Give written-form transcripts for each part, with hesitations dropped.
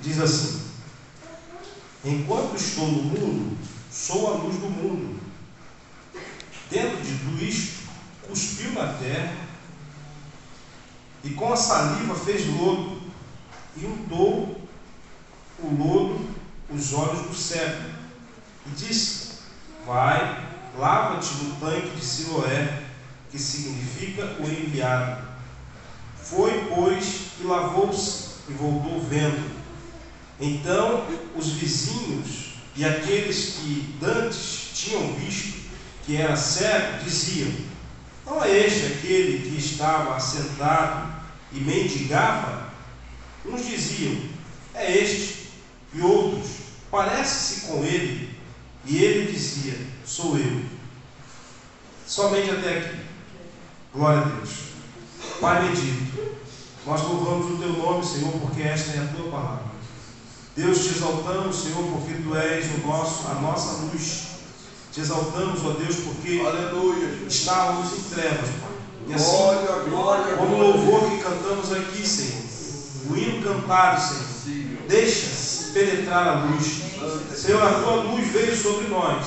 diz assim: enquanto estou no mundo, sou a luz do mundo. Dentro de tudo isto, cuspiu na terra, e com a saliva fez lodo, e untou o lodo os olhos do cego, e disse: vai, lava-te no tanque de Siloé, que significa o enviado. Foi, pois, e lavou-se, e voltou vendo. Então os vizinhos e aqueles que dantes tinham visto que era cego, diziam: não é este aquele que estava assentado e mendigava? Uns diziam: é este. E outros: parece-se com ele. E ele dizia: sou eu. Somente até aqui. Glória a Deus. Pai bendito, nós louvamos o teu nome, Senhor, porque esta é a tua palavra. Deus, te exaltamos, Senhor, porque tu és a nossa luz. Te exaltamos, ó Deus, porque aleluia, estávamos em trevas, Pai. E assim, como o louvor que cantamos aqui, Senhor, o hino cantado, Senhor, deixa-se penetrar a luz. Senhor, a tua luz veio sobre nós.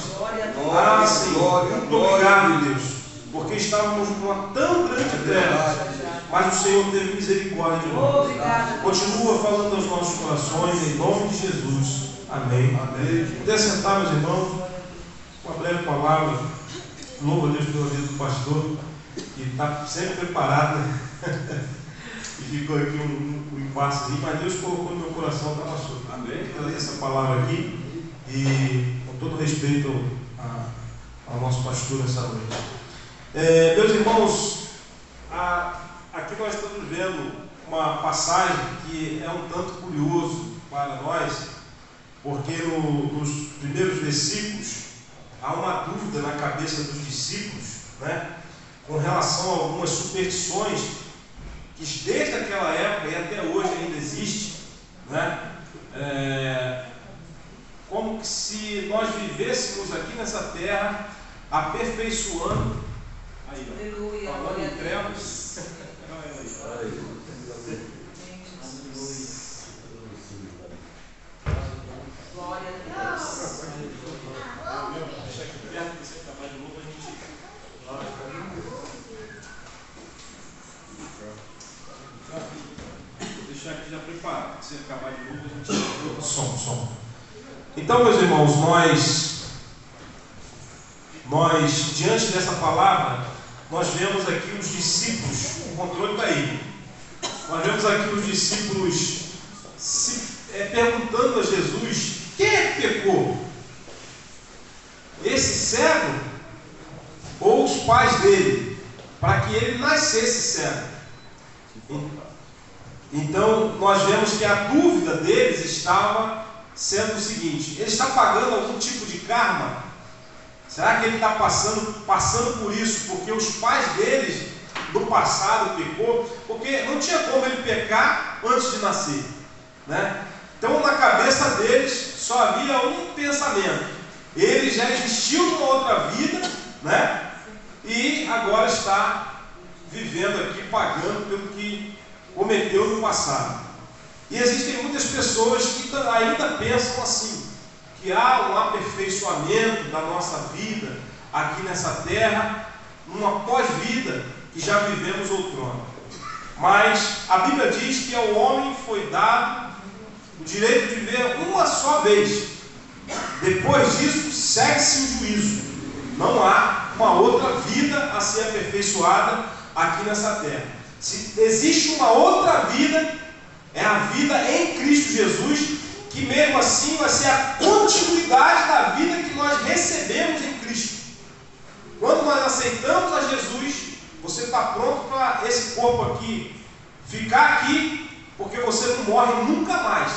Ah, Senhor, muito obrigado, Deus, porque estávamos numa tão grande treva, mas o Senhor teve misericórdia de nós. Continua falando aos nossos corações, em nome de Jesus. Amém. Amém. Poder sentar, meus irmãos, uma breve palavra. Louvo a Deus pela vida do pastor, que está sempre preparado, né? E ficou aqui um impasse, mas Deus colocou no meu coração para pastor. Amém. Trazer essa palavra aqui, e com todo respeito ao nosso pastor nessa noite. Meus irmãos, aqui nós estamos vendo uma passagem que é um tanto curioso para nós, porque nos primeiros versículos há uma dúvida na cabeça dos discípulos, né, com relação a algumas superstições que desde aquela época e até hoje ainda existe, né, como que se nós vivêssemos aqui nessa terra aperfeiçoando, aí, ó, falando em trevas. Glória a Deus. Deixa aqui perto, que você acabar de novo, a gente. Vou deixar aqui já preparado. Se acabar de novo, a gente. Som. Então, meus irmãos, nós diante dessa palavra, nós vemos aqui os discípulos, o controle está aí. Nós vemos aqui os discípulos perguntando a Jesus: quem é que pecou? Esse cego ou os pais dele, para que ele nascesse cego? Então nós vemos que a dúvida deles estava sendo o seguinte: ele está pagando algum tipo de karma? Será que ele está passando por isso porque os pais deles no passado pecou? Porque não tinha como ele pecar antes de nascer, né? Então na cabeça deles só havia um pensamento: ele já existiu numa outra vida, né? E agora está vivendo aqui, pagando pelo que cometeu no passado. E existem muitas pessoas que ainda pensam assim, que há um aperfeiçoamento da nossa vida aqui nessa terra, numa pós-vida que já vivemos outrora. Mas a Bíblia diz que ao homem foi dado o direito de viver uma só vez. Depois disso, segue-se o juízo. Não há uma outra vida a ser aperfeiçoada aqui nessa terra. Se existe uma outra vida, é a vida em Cristo Jesus, que mesmo assim vai ser a continuidade da vida que nós recebemos em Cristo. Quando nós aceitamos a Jesus, você está pronto para esse corpo aqui ficar aqui, porque você não morre nunca mais.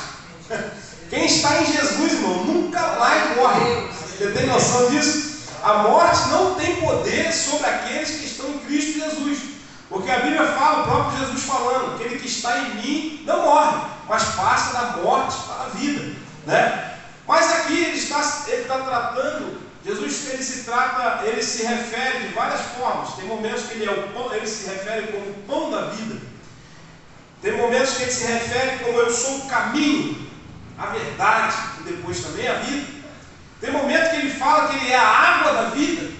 Quem está em Jesus, irmão, nunca mais morre. Você tem noção disso? A morte não tem poder sobre aqueles que estão em Cristo Jesus. Porque a Bíblia fala, o próprio Jesus falando: aquele que está em mim não morre, mas passa da morte para a vida, né? Mas aqui ele está tratando, Jesus ele se refere de várias formas. Tem momentos que ele é o pão, ele se refere como o pão da vida. Tem momentos que ele se refere como eu sou o caminho. a verdade e depois também a vida. Tem momento que ele fala que ele é a água da vida,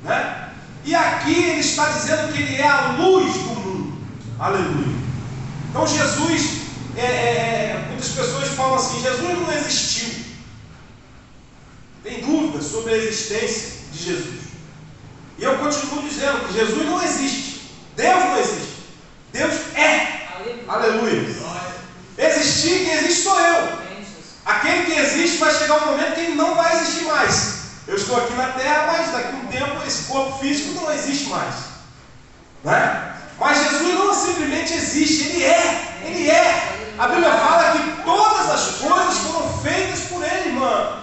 né? E aqui ele está dizendo que ele é a luz do mundo. Aleluia. Então Jesus, muitas pessoas falam assim, Jesus não existiu. Tem dúvidas sobre a existência de Jesus. E eu continuo dizendo que Jesus não existe. Deus não existe. Deus é. Aleluia. Existir, quem existe sou eu. Aquele que existe vai chegar um momento que ele não vai existir mais. Eu estou aqui na terra, mas daqui a um tempo esse corpo físico não existe mais, né? Mas Jesus não simplesmente existe, Ele é. Ele é. A Bíblia fala que todas as coisas foram feitas por Ele, irmã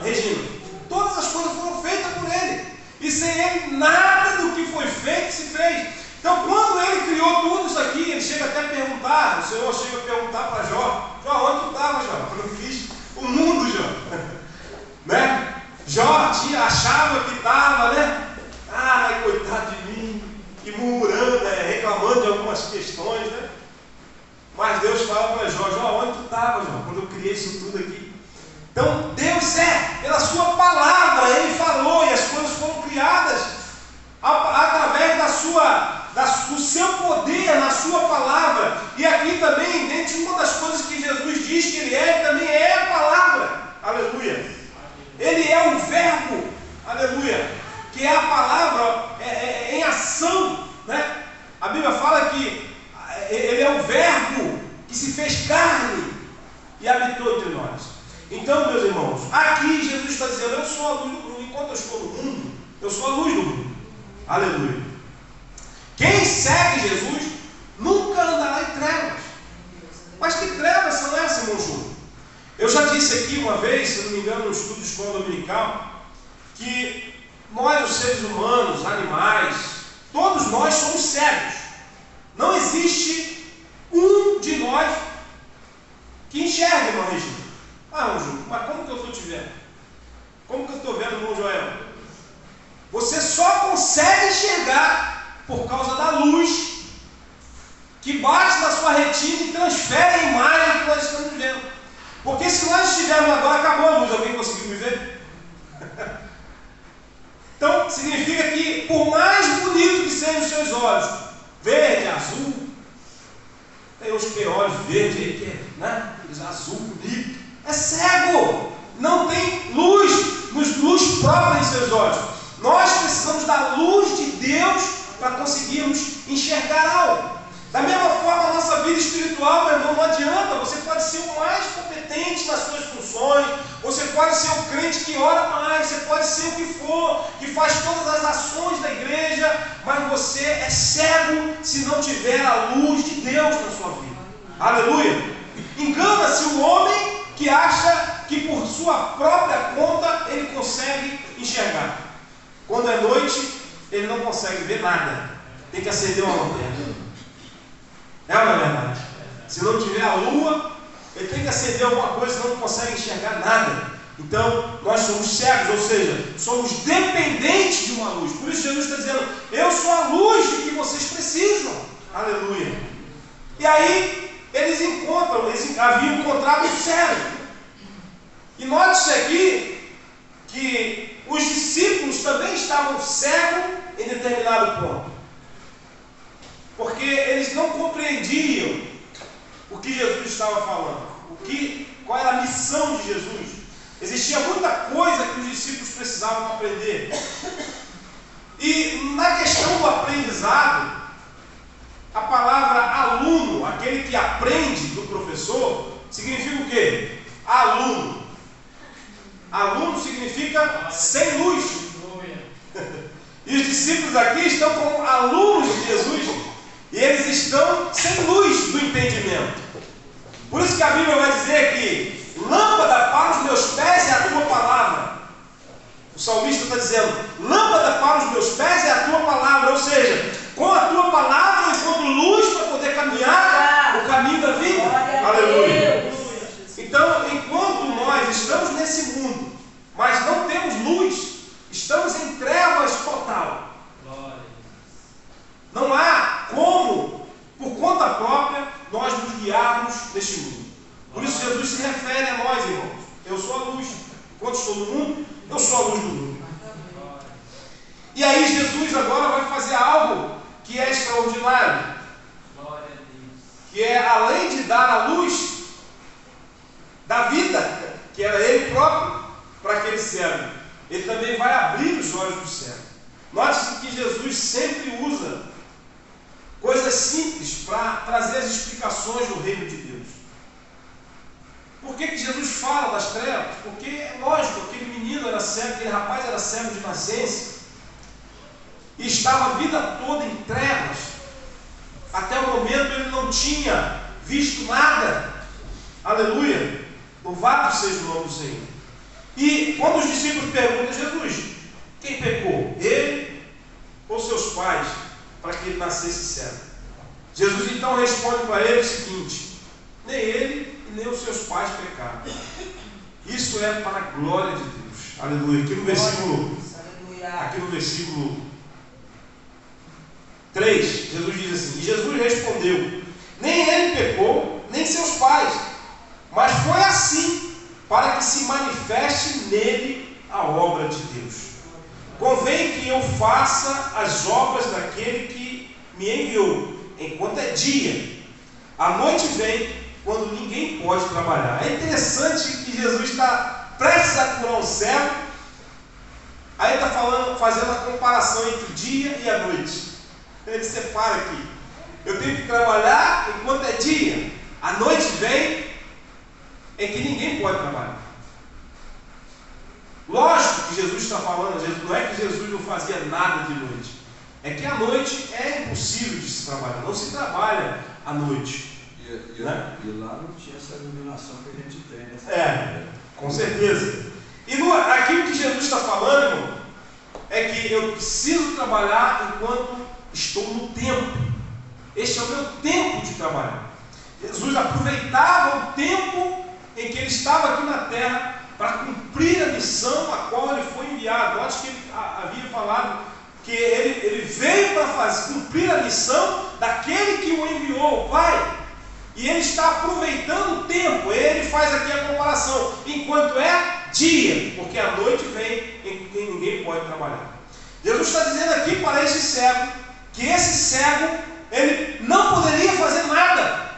Regina. Todas as coisas foram feitas por Ele. E sem Ele nada do que foi feito se fez. Então quando Ele criou tudo isso aqui, Ele chega até a perguntar, o Senhor chega a perguntar para Jó, onde tu estava, Jó? Quando eu fiz o mundo, Jó. Né? Jó achava que estava, né? Ai, coitado de mim, e murmurando, reclamando de algumas questões, né? Mas Deus fala para Jó, onde tu estava, Jó, quando eu criei isso tudo aqui? Então Deus pela sua palavra, Ele falou e as coisas foram criadas através do seu poder na sua palavra. E aqui também, dentro de uma das coisas que Jesus diz que Ele também é a palavra. Aleluia. Ele é o verbo, aleluia, que é a palavra em ação, né? A Bíblia fala que Ele é o verbo que se fez carne e habitou entre nós. Então, meus irmãos, aqui Jesus está dizendo, eu sou a luz do mundo. Enquanto eu estou no mundo, eu sou a luz do mundo. Aleluia. Quem segue Jesus nunca andará em trevas. Mas que trevas são essas, irmão Júlio? Eu já disse aqui uma vez, se não me engano, no estudo de escola dominical, que nós, os seres humanos, animais, todos nós somos cegos. Não existe um de nós que enxergue, irmão Regina. Irmão Júlio, mas como que eu estou te vendo? Como que eu estou vendo, irmão Joel? Você só consegue enxergar por causa da luz que bate na sua retina e transfere a imagem que nós estamos vendo. Porque se nós estivermos agora, acabou a luz, alguém conseguiu me ver? Então, significa que por mais bonito que sejam os seus olhos, verde, azul, tem uns que têm olhos verdes aí, que é, né? Azul, bonito, é cego, não tem luz própria em seus olhos. Nós precisamos da luz de Deus para conseguirmos enxergar algo. Da mesma forma, a nossa vida espiritual, meu irmão, não adianta. Você pode ser o mais competente nas suas funções, você pode ser o crente que ora mais, você pode ser o que for, que faz todas as ações da igreja, mas você é cego se não tiver a luz de Deus na sua vida. Aleluia! Engana-se o homem que acha que por sua própria conta ele consegue enxergar. Quando é noite, ele não consegue ver nada. Tem que acender uma lanterna. É ou não é verdade? Se não tiver a lua, ele tem que acender alguma coisa, senão não consegue enxergar nada. Então, nós somos cegos, ou seja, somos dependentes de uma luz. Por isso Jesus está dizendo, eu sou a luz de que vocês precisam. Aleluia. E aí, eles haviam encontrado o cego. E note-se aqui, que os discípulos também estavam cegos em determinado ponto. Porque eles não compreendiam o que Jesus estava falando, qual era a missão de Jesus. Existia muita coisa que os discípulos precisavam aprender. E na questão do aprendizado, a palavra aluno, aquele que aprende do professor, significa o quê? Aluno. Aluno significa sem luz. E os discípulos aqui estão como alunos de Jesus. E eles estão sem luz do entendimento. Por isso que a Bíblia vai dizer que lâmpada para os meus pés é a tua palavra. O salmista está dizendo, lâmpada para os meus pés é a tua palavra. Ou seja, com a tua palavra eu encontro luz para poder caminhar o caminho da vida. Aleluia. Então, enquanto nós estamos nesse mundo, mas não temos luz, estamos em trevas total. Não há como, por conta própria, nós nos guiarmos neste mundo. Por isso Jesus se refere a nós, irmãos. Eu sou a luz. Enquanto estou no mundo, eu sou a luz do mundo. E aí Jesus agora vai fazer algo que é extraordinário. Que é, além de dar a luz da vida, que era Ele próprio, para aquele cego, Ele também vai abrir os olhos do cego. Note-se que Jesus sempre usa coisas simples para trazer as explicações do reino de Deus. Por que Jesus fala das trevas? Porque, é lógico, aquele menino era cego, aquele rapaz era cego de nascença, e estava a vida toda em trevas. Até o momento ele não tinha visto nada. Aleluia! Louvado seja o nome do Senhor. E quando os discípulos perguntam a Jesus, quem pecou? Ele ou seus pais, para que ele nascesse cego? Jesus então responde para ele o seguinte: nem ele e nem os seus pais pecaram. Isso é para a glória de Deus. Aleluia. Aqui no versículo 3, Jesus diz assim: e Jesus respondeu: nem ele pecou, nem seus pais, mas foi assim para que se manifeste nele a obra de Deus. Convém que eu faça as obras daquele que me enviou, enquanto é dia. A noite vem, quando ninguém pode trabalhar. É interessante que Jesus está prestes a curar um cego, aí está fazendo a comparação entre o dia e a noite. Ele separa aqui. Eu tenho que trabalhar enquanto é dia. A noite vem em que ninguém pode trabalhar. Lógico que Jesus está falando, não é que Jesus não fazia nada de noite. É que à noite é impossível de se trabalhar. Não se trabalha à noite. Né? E lá não tinha essa iluminação que a gente tem. Né? Com certeza. E aquilo que Jesus está falando, irmão, é que eu preciso trabalhar enquanto estou no tempo. Este é o meu tempo de trabalhar. Jesus aproveitava o tempo em que ele estava aqui na terra para cumprir a missão a qual ele foi enviado. Eu acho que ele havia falado que ele veio para cumprir a missão daquele que o enviou, o Pai. E ele está aproveitando o tempo. Ele faz aqui a comparação. Enquanto é dia, porque a noite vem em que ninguém pode trabalhar. Jesus está dizendo aqui para esse cego que esse cego, ele não poderia fazer nada.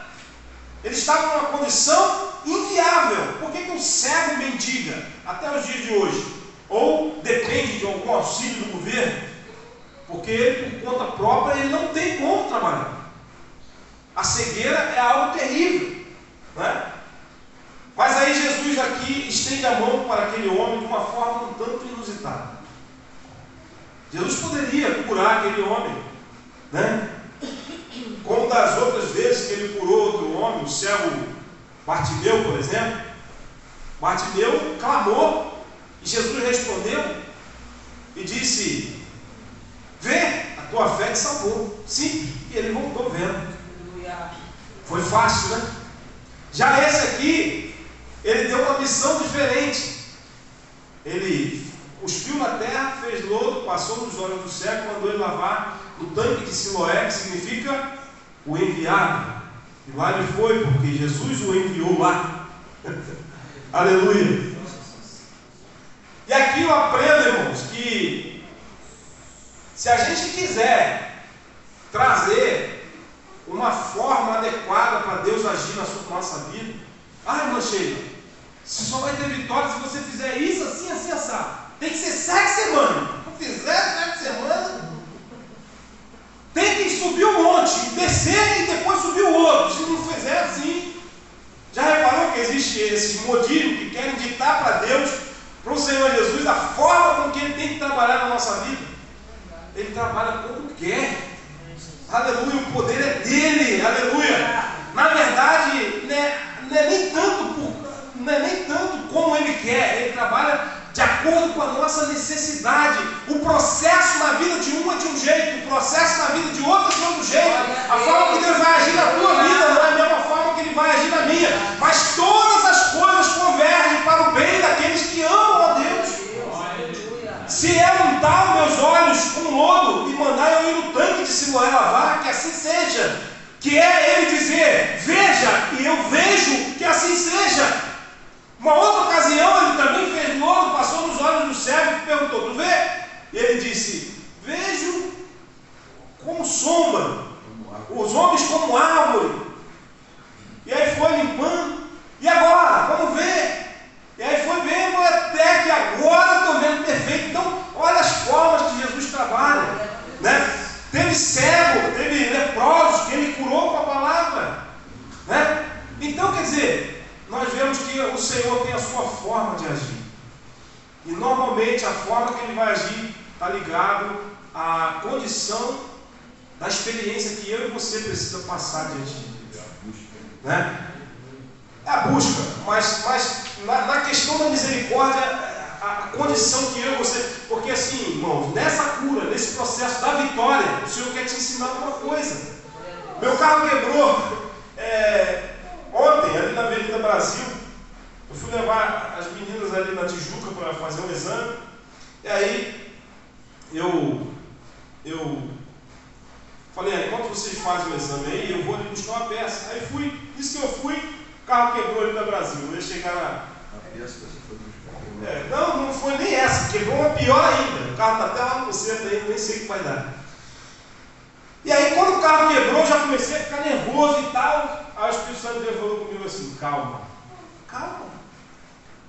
Ele estava numa condição inviável. Por que um cego mendiga até os dias de hoje? Ou depende de algum auxílio do governo? Porque ele, por conta própria, ele não tem como trabalhar. A cegueira é algo terrível, né? Mas aí Jesus aqui estende a mão para aquele homem de uma forma um tanto inusitada. Jesus poderia curar aquele homem, né? Como das outras vezes que ele curou outro homem, o cego Bartimeu, por exemplo. Bartimeu clamou e Jesus respondeu e disse: vê, a tua fé te salvou. Simples. E ele voltou vendo. Foi fácil, né? Já esse aqui, ele deu uma missão diferente. Ele cuspiu na terra, fez lodo, passou nos olhos do cego, mandou ele lavar no tanque de Siloé, que significa o enviado. E lá ele foi, porque Jesus o enviou lá. Aleluia. E aqui eu aprendo, irmãos, que se a gente quiser trazer uma forma adequada para Deus agir na nossa vida, irmã Sheila, você só vai ter vitória se você fizer isso, assim, assim, assim. Tem que ser 7 semanas. Se fizer 7 semanas, tem que subir um monte, descer e depois subir o outro. Se não fizer assim, já reparou que existe esses modismos que querem ditar para Deus, para o Senhor Jesus, a forma com que Ele tem que trabalhar na nossa vida? Ele trabalha como quer. Aleluia, o poder é dele. Aleluia. Na verdade, não é nem tanto como Ele quer. Ele trabalha de acordo com a nossa necessidade. O processo na vida de um é de um jeito, o processo na vida de outro é de outro jeito. A forma que Deus vai agir na tua vida não é a mesma forma que Ele vai agir na minha. Mas todas as coisas convergem para o bem daqueles que amam a Deus. Se é untar meus olhos com lodo e mandar eu ir no tanque de Siloé lavar, que assim seja. Que é Ele dizer, veja, e eu vejo que assim seja. nós vemos que o Senhor tem a sua forma de agir. E normalmente a forma que Ele vai agir está ligado à condição da experiência que eu e você precisa passar diante de Deus. Né? É a busca, mas na questão da misericórdia, a condição que eu e você... Porque assim, irmãos, nessa cura, nesse processo da vitória, o Senhor quer te ensinar alguma coisa. Meu carro quebrou ontem, ali na Avenida Brasil. Eu fui levar as meninas ali na Tijuca para fazer um exame. E aí, eu falei, enquanto vocês fazem o exame aí, eu vou ali buscar uma peça. Aí fui, isso que eu fui, o carro quebrou ali na Brasil. Eu ia chegar na... A peça que você foi buscar. Não foi nem essa, quebrou uma pior ainda. O carro está até lá no conserto aí, nem sei o que vai dar. E aí, quando o carro quebrou, eu já comecei a ficar nervoso e tal. Aí o Espírito Santo de Deus falou comigo assim, calma.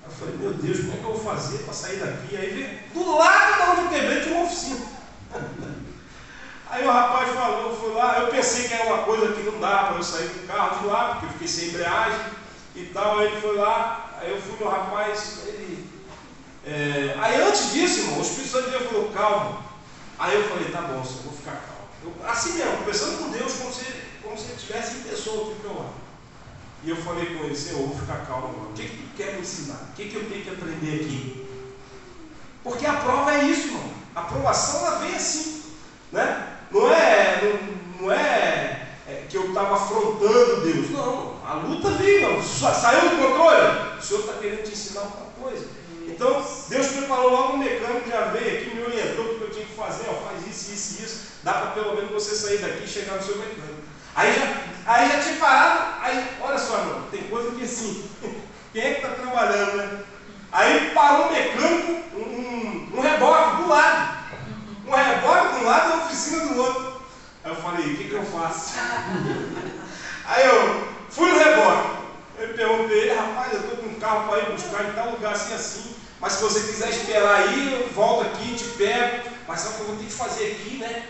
Eu falei, meu Deus, como é que eu vou fazer para sair daqui? Aí veio, do lado de onde eu quebrei, tinha uma oficina. Aí o rapaz falou, eu fui lá, eu pensei que era uma coisa que não dava para eu sair do carro de lá, porque eu fiquei sem embreagem e tal. Aí ele foi lá, aí eu fui no rapaz, aí antes disso, irmão, o Espírito Santo de Deus falou, calma. Aí eu falei, tá bom, senhor, eu vou ficar calmo. Assim mesmo, conversando com Deus, como se ele estivesse em pessoa aqui do meu lado. E eu falei com ele, Senhor, eu vou ficar calmo agora. O que tu quer me ensinar? O que eu tenho que aprender aqui? Porque a prova é isso, irmão. A aprovação, ela vem assim, né? Não é que eu estava afrontando Deus. Não, a luta veio, saiu do controle. O Senhor está querendo te ensinar alguma coisa. Então, Deus preparou logo um mecânico, já veio aqui, me orientou o que eu tinha que fazer. Faz isso. Dá para pelo menos você sair daqui e chegar no seu mecânico. Aí já tinha parado, olha só, irmão, tem coisa que assim, quem é que está trabalhando, né? Aí parou um mecânico, um reboque do lado. Um reboque de um lado e uma oficina do outro. Aí eu falei, o que eu faço? Aí eu fui no reboque. Eu perguntei ele, rapaz, eu estou com um carro para ir buscar em tal lugar assim, mas se você quiser esperar aí, eu volto aqui, te pego, mas só que eu vou ter que fazer aqui, né?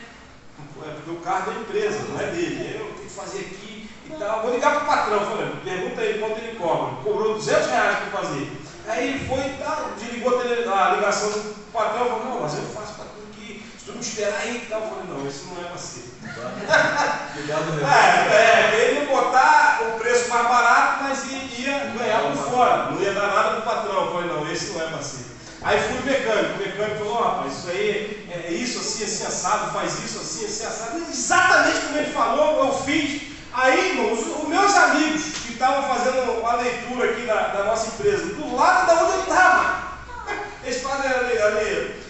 Porque o carro é da empresa, não é dele. Eu tenho que fazer aqui e tal. Vou ligar para o patrão, falei, pergunta aí quanto ele cobra. Cobrou R$200 para fazer. Aí ele foi e tal, desligou a ligação do patrão, falou, não, mas eu faço para tudo aqui, se tu me esperar aí e tal. Eu falei, não, isso não é para ser. Ele ia botar o preço mais barato, mas ia ganhar por fora, não ia dar nada para o patrão. Eu falei, não, esse não é para ser. Aí fui no mecânico, o mecânico falou, rapaz, isso aí é isso, assim assado, faz isso, assim assado. Exatamente como ele falou, eu fiz. Aí, irmãos, os meus amigos que estavam fazendo uma leitura aqui da nossa empresa, do lado da onde eu estava, eles fazem ali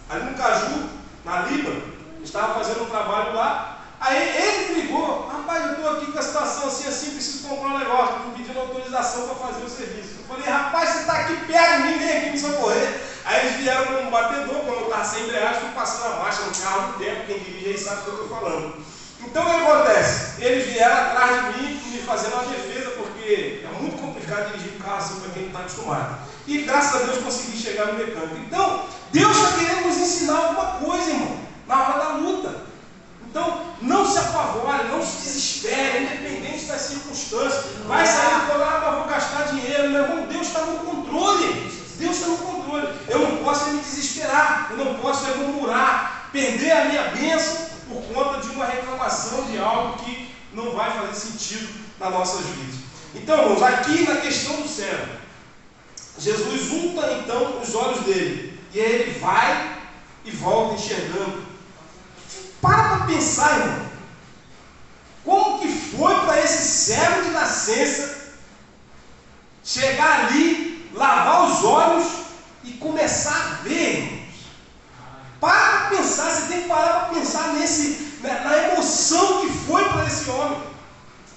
no Caju, na Líbano, estavam fazendo um trabalho lá. Aí ele me ligou, rapaz, eu estou aqui com a situação assim, preciso comprar um negócio, estou pedindo autorização para fazer o serviço. Eu falei, rapaz, você está aqui perto de mim, vem aqui me socorrer. Aí eles vieram com um batedor, quando eu estava sem embreagem, fui passando a marcha no carro do tempo, quem dirige aí sabe o que eu estou falando. Então o que acontece? Eles vieram atrás de mim, me fazendo uma defesa, porque é muito complicado dirigir um carro assim para quem não está acostumado. E graças a Deus consegui chegar no mecânico. Então, Deus está querendo nos ensinar alguma coisa, irmão, na hora da luta. Então, não se apavore, não se desespere, independente das circunstâncias. Vai sair e falar, mas vou gastar dinheiro. Meu irmão, Deus está no controle. Deus está no controle. Eu não posso me desesperar, eu não posso murmurar, perder a minha bênção por conta de uma reclamação de algo que não vai fazer sentido nas nossas vidas. Então, irmãos, aqui na questão do servo, Jesus unta então os olhos dele, e aí ele vai e volta enxergando. Para pensar, irmão, como que foi para esse servo de nascença chegar ali, lavar os olhos e começar a ver, irmãos? Para pensar, você tem que parar para pensar na emoção que foi para esse homem.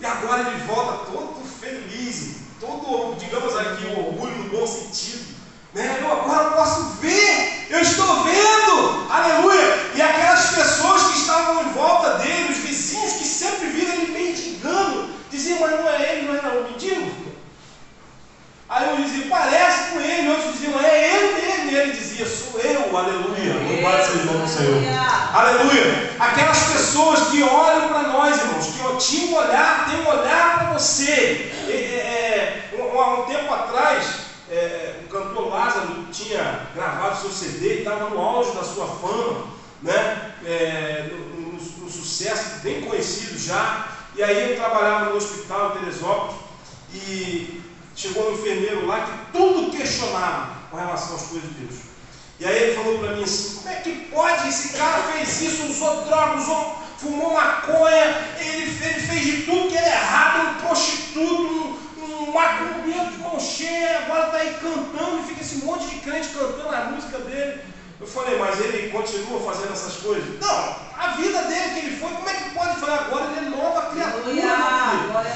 E agora ele volta todo feliz, todo, digamos aqui, o orgulho no bom sentido. Eu agora posso ver, eu estou vendo, aleluia. E aquelas pessoas que estavam em volta dele, os vizinhos que sempre viram ele mendigando, diziam, mas não é ele, não era um mendigo? Aí eu dizia, parece com ele, outros diziam, é ele mesmo, e ele dizia, sou eu, aleluia, louvado seja o nome do Senhor, aleluia. Aquelas pessoas que olham para nós, irmãos, que tinham um olhar, tem um olhar para você. Um tempo atrás, o cantor Lázaro tinha gravado seu CD e estava no auge da sua fama, né? No sucesso, bem conhecido já. E aí ele trabalhava no hospital em Teresópolis e chegou um enfermeiro lá que tudo questionava com relação às coisas de Deus. E aí ele falou para mim assim: como é que pode? Esse cara fez isso, usou drogas, fumou maconha, ele fez de tudo que era errado, um prostituto, um macumbeiro de mão cheia, agora está aí cantando e fica esse monte de crente cantando a música dele. Eu falei, mas ele continua fazendo essas coisas? Não, a vida dele que ele foi, como é que pode falar agora? Ele é nova criatura.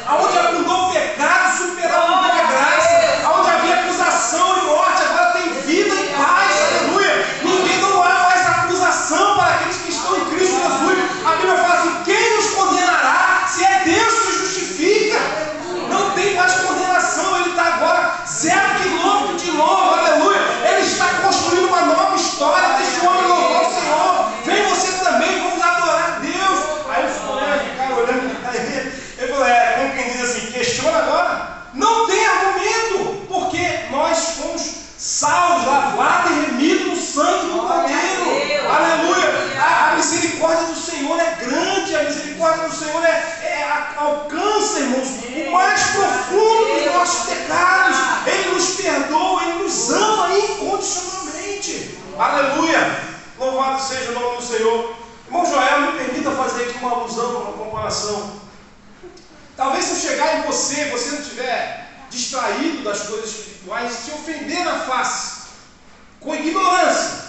Aonde abundou o pecado, superou a graça. Aonde havia acusação e morte, agora tem vida e paz. Aleluia. Ninguém não há mais acusação para aqueles que estão em Cristo Jesus. A Bíblia fala assim: quem nos condenará se é Deus que justifica? Não tem mais condenação. Ele está agora 0 quilômetros de novo. Aleluia. Ele está construindo uma nova história. Deixa o homem louvar o Senhor. Vem você também, vamos adorar a Deus. Aí os colegas ficaram olhando para ele. Ele falou, como quem diz assim, questiona agora. Não tem argumento, porque nós fomos salvos, lavados e remidos no sangue do Cordeiro. Aleluia. A misericórdia do Senhor é grande. A misericórdia do Senhor alcança, irmãos, o mais profundo dos nossos pecados. Ele nos perdoa, Ele nos ama incondicionalmente. Aleluia. Louvado seja o nome do Senhor. Irmão Joel, me permita fazer aqui uma alusão, uma comparação. Talvez se eu chegar em você não estiver distraído das coisas espirituais, te ofender na face, com ignorância,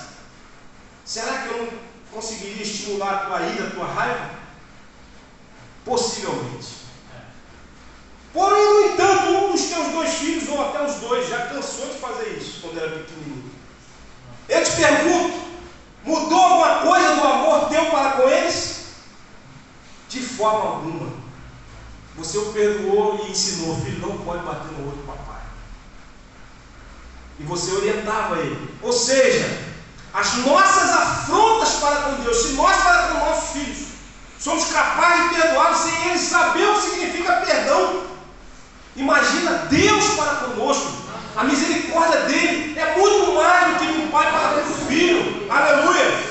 será que eu não conseguiria estimular a tua ira, a tua raiva? Possivelmente. Porém, no entanto, um dos teus 2 filhos, ou até os 2, já cansou de fazer isso quando era pequenininho. Eu te pergunto, mudou alguma coisa do amor teu para com eles? De forma alguma. Você o perdoou e ensinou: filho, não pode bater no outro papai. E você orientava ele. Ou seja, as nossas afrontas para com Deus, se nós para com nossos filhos somos capazes de perdoá-los sem eles saber o que significa perdão, imagina Deus para conosco. A misericórdia dele é muito mais do que um pai para com o filho. Aleluia.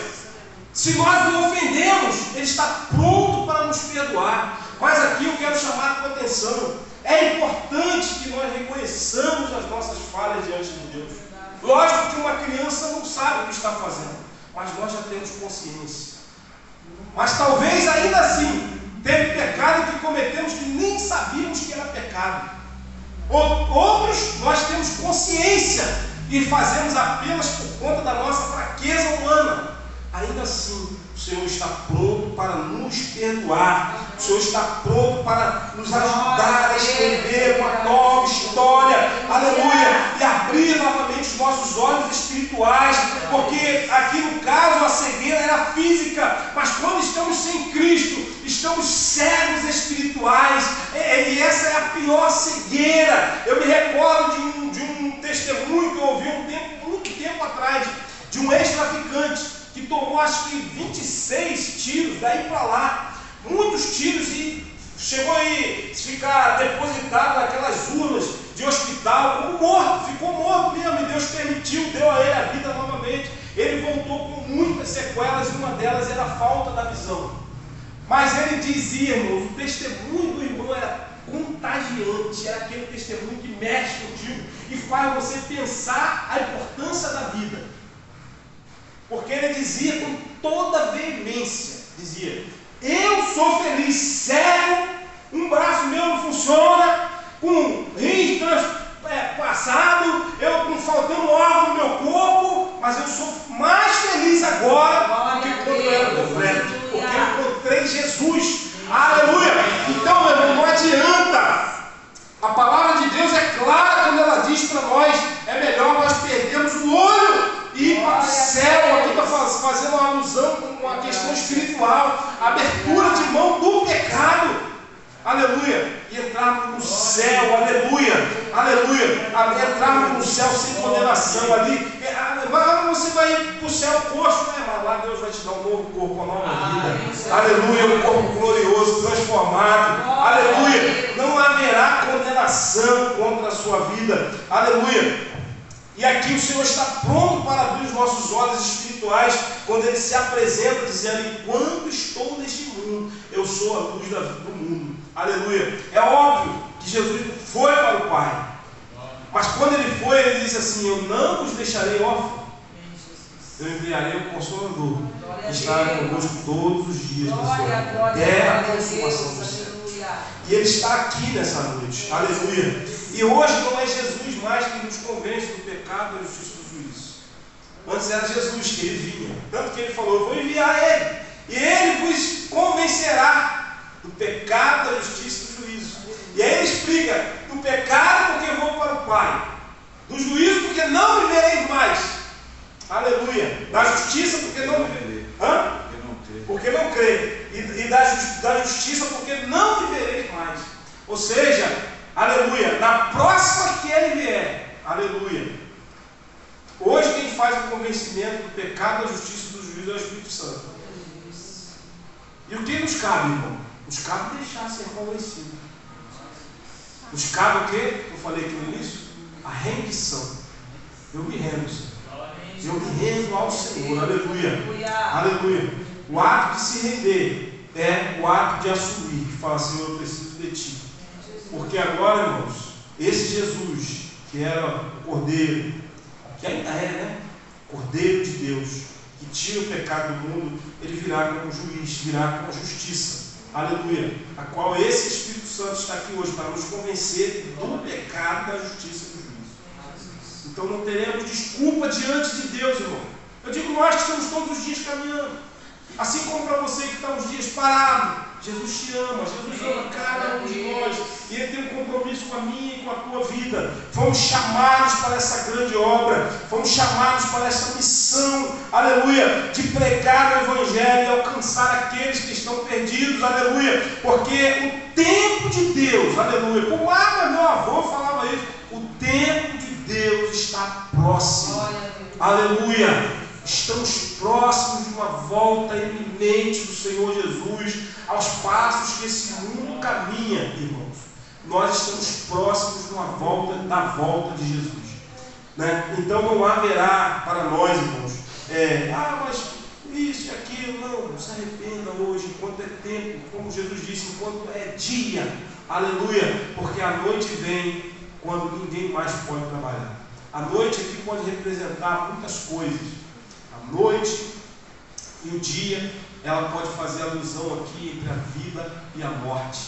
Se nós o ofendemos, ele está pronto para nos perdoar. Mas aqui eu quero chamar a tua atenção. É importante que nós reconheçamos as nossas falhas diante de Deus. Lógico que uma criança não sabe o que está fazendo, mas nós já temos consciência. Mas talvez ainda assim teve pecado que cometemos que nem sabíamos que era pecado. Outros nós temos consciência e fazemos apenas por conta da nossa fraqueza humana. Ainda assim, o Senhor está pronto para nos perdoar. O Senhor está pronto para nos ajudar a escrever uma nova história. Aleluia. E abrir novamente os nossos olhos espirituais. Porque aqui no caso a cegueira era física. Mas quando estamos sem Cristo, estamos cegos espirituais. E essa é a pior cegueira. Eu me recordo de um testemunho que eu ouvi muito tempo atrás, de um ex-traficante que tomou acho que 26 tiros, daí para lá, muitos tiros, e chegou a ficar depositado naquelas urnas de hospital, como morto, ficou morto mesmo, e Deus permitiu, deu a ele a vida novamente. Ele voltou com muitas sequelas, e uma delas era a falta da visão. Mas ele dizia, irmãos, o testemunho do irmão era contagiante, era aquele testemunho que mexe contigo e faz você pensar a importância da vida. Porque ele dizia com toda veemência, dizia: eu sou feliz, cego, um braço meu não funciona, com rins passado, eu faltando órgão no meu corpo, mas eu sou mais feliz agora do que quando eu era completo, porque eu encontrei Jesus. Aleluia! Então, meu irmão, não adianta. A palavra de Deus é clara quando ela diz para nós: é melhor nós perdermos o olho e ir para o céu. Aqui está fazendo uma alusão com uma questão espiritual, abertura de mão do pecado, aleluia, e entrarmos no céu, aleluia, aleluia, entrarmos no céu sem condenação ali. Você vai para o céu posto, né? Mas lá Deus vai te dar um novo corpo, uma nova vida, aleluia, um corpo glorioso, transformado, aleluia. Não haverá aleluia. E aqui o Senhor está pronto para abrir os nossos olhos espirituais, quando Ele se apresenta dizendo: enquanto estou neste mundo, eu sou a luz do mundo, aleluia. É óbvio que Jesus foi para o Pai, mas quando Ele foi, Ele disse assim: eu não vos deixarei órfãos, eu enviarei o Consolador, que estará convosco todos os dias, até a consumação do século. E Ele está aqui nessa noite, aleluia. E hoje não é Jesus mais que nos convence do pecado, da justiça e do juízo. Antes era Jesus que Ele vinha, tanto que Ele falou: eu vou enviar Ele, e Ele vos convencerá do pecado, da justiça e do juízo. E aí Ele explica: do pecado porque vou para o Pai, do juízo porque não vivereis mais, aleluia, da justiça porque não vivereis, porque não crê, e da justiça porque não vivereis mais. Ou seja, aleluia, na próxima que Ele vier, aleluia. Hoje quem faz o convencimento do pecado, da justiça e do juízo é o Espírito Santo. E o que nos cabe, irmão? Nos cabe deixar ser convencido. Nos cabe o quê? Eu falei aqui no início: a rendição. Eu me rendo, Senhor. Eu me rendo ao Senhor, aleluia. Aleluia. O ato de se render é o ato de assumir, que fala: Senhor, eu preciso de Ti. Porque agora, irmãos, esse Jesus, que era o Cordeiro, que ainda é, né? Cordeiro de Deus, que tira o pecado do mundo, Ele virá como juiz, virá com a justiça, aleluia, a qual esse Espírito Santo está aqui hoje para nos convencer do pecado, da justiça e do juízo. Então não teremos desculpa diante de Deus, irmão. Eu digo nós que estamos todos os dias caminhando, assim como para você que está uns dias parado. Jesus te ama, Jesus ama cada um de nós, e Ele tem um compromisso com a minha e com a tua vida. Fomos chamados para essa grande obra, fomos chamados para essa missão, aleluia, de pregar o Evangelho e alcançar aqueles que estão perdidos, aleluia, porque o tempo de Deus, aleluia, por mais meu avô falava isso, o tempo de Deus está próximo, aleluia. Estamos próximos de uma volta iminente do Senhor Jesus, aos passos que esse mundo caminha, irmãos. Nós estamos próximos de uma volta, da volta de Jesus, né? Então não haverá para nós, irmãos, mas isso e aquilo, não se arrependa hoje, enquanto é tempo, como Jesus disse, enquanto é dia, aleluia, porque a noite vem quando ninguém mais pode trabalhar. A noite aqui pode representar muitas coisas. A noite e o dia, ela pode fazer alusão aqui entre a vida e a morte.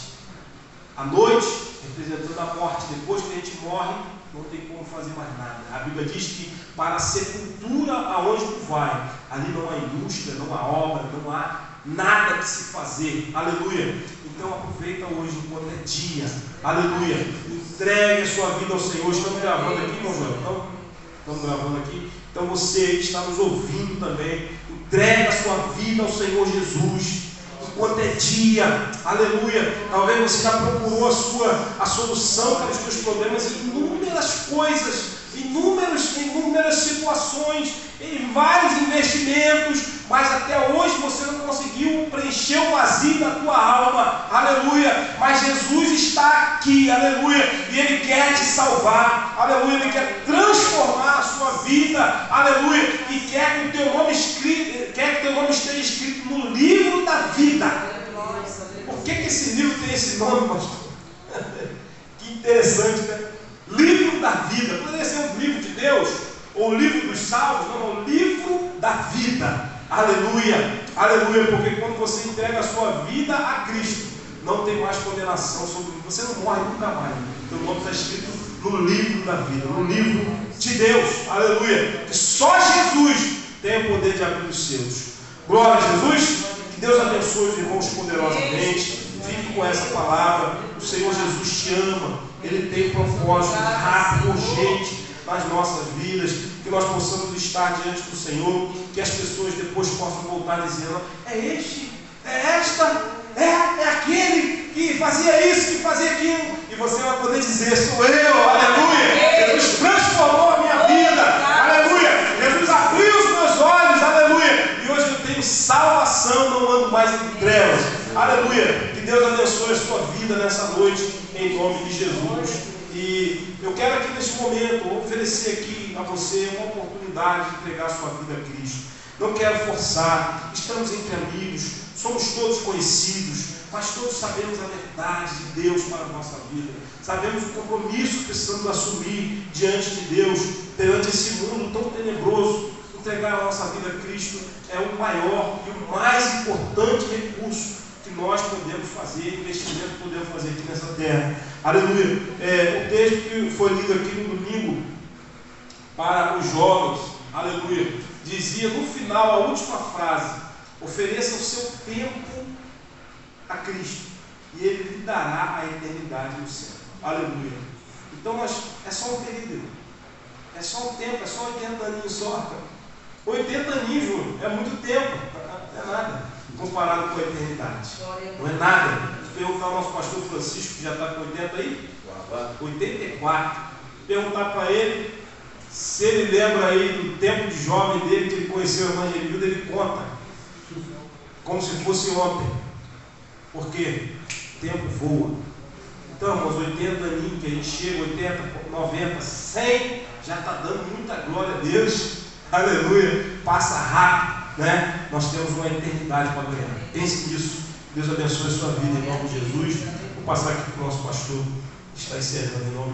A noite, representando a morte, depois que a gente morre, não tem como fazer mais nada. A Bíblia diz que para a sepultura aonde tu vai, ali não há indústria, não há obra, não há nada que se fazer, aleluia. Então aproveita hoje enquanto é dia, aleluia. Entregue a sua vida ao Senhor. Estamos gravando aqui, irmão João? Estamos gravando aqui. Então você que está nos ouvindo também, entregue a sua vida ao Senhor Jesus, enquanto é dia, aleluia. Talvez você já procurou a solução para os seus problemas em inúmeras coisas, inúmeras situações, em vários investimentos, mas até hoje você não conseguiu preencher o vazio da tua alma, aleluia. Mas Jesus está aqui, aleluia, e Ele quer te salvar, aleluia. Ele quer transformar a sua vida, aleluia, e quer que o teu nome esteja escrito no livro da vida. Por que esse livro tem esse nome, pastor? Que interessante, né? Livro da vida. Poderia ser um livro de Deus, ou o livro dos salmos, não, o livro da vida, aleluia, aleluia, porque quando você entrega a sua vida a Cristo, não tem mais condenação sobre você, não morre nunca mais. Teu nome está escrito no livro da vida, no livro de Deus, aleluia, que só Jesus tem o poder de abrir os seus. Glória a Jesus. Que Deus abençoe os irmãos poderosamente. Fique com essa palavra. O Senhor Jesus te ama. Ele tem propósito rápido, urgente nas nossas vidas. Que nós possamos estar diante do Senhor. Que as pessoas depois possam voltar dizendo: é este, é esta, é aquele que fazia isso, que fazia aquilo. E você vai poder dizer: sou eu, aleluia. Jesus transformou a minha vida, aleluia. Jesus abriu os meus olhos, aleluia. E hoje eu tenho salvação, não ando mais em trevas, aleluia. Que Deus abençoe a sua vida nessa noite, em nome de Jesus. E eu quero aqui nesse momento oferecer aqui a você uma oportunidade de entregar a sua vida a Cristo. Não quero forçar, estamos entre amigos, somos todos conhecidos, mas todos sabemos a verdade de Deus para a nossa vida. Sabemos o compromisso que precisamos assumir diante de Deus, perante esse mundo tão tenebroso. Entregar a nossa vida a Cristo é o maior e o mais importante recurso que nós podemos fazer, investimento que podemos fazer aqui nessa terra. Aleluia. O texto que foi lido aqui no domingo para os jovens, aleluia, dizia no final, a última frase: ofereça o seu tempo a Cristo e Ele lhe dará a eternidade no céu. Aleluia. Então é só um período, é só um tempo, é só 80 aninhos só. 80 aninhos, Júlio, é muito tempo, não é nada comparado com a eternidade. Não é nada. Se perguntar ao nosso pastor Francisco, que já está com 80 aí, 84, perguntar para ele se ele lembra aí do tempo de jovem dele, que ele conheceu a irmã Genilda, ele conta como se fosse ontem. Porque o tempo voa. Então, aos 80 aninhos que a gente chega, 80, 90, 100, já está dando muita glória a Deus. Aleluia, passa rápido, né? Nós temos uma eternidade para ganhar. Pense nisso. Deus abençoe a sua vida em nome de Jesus. Vou passar aqui para o nosso pastor, que está encerrando em nome de Jesus.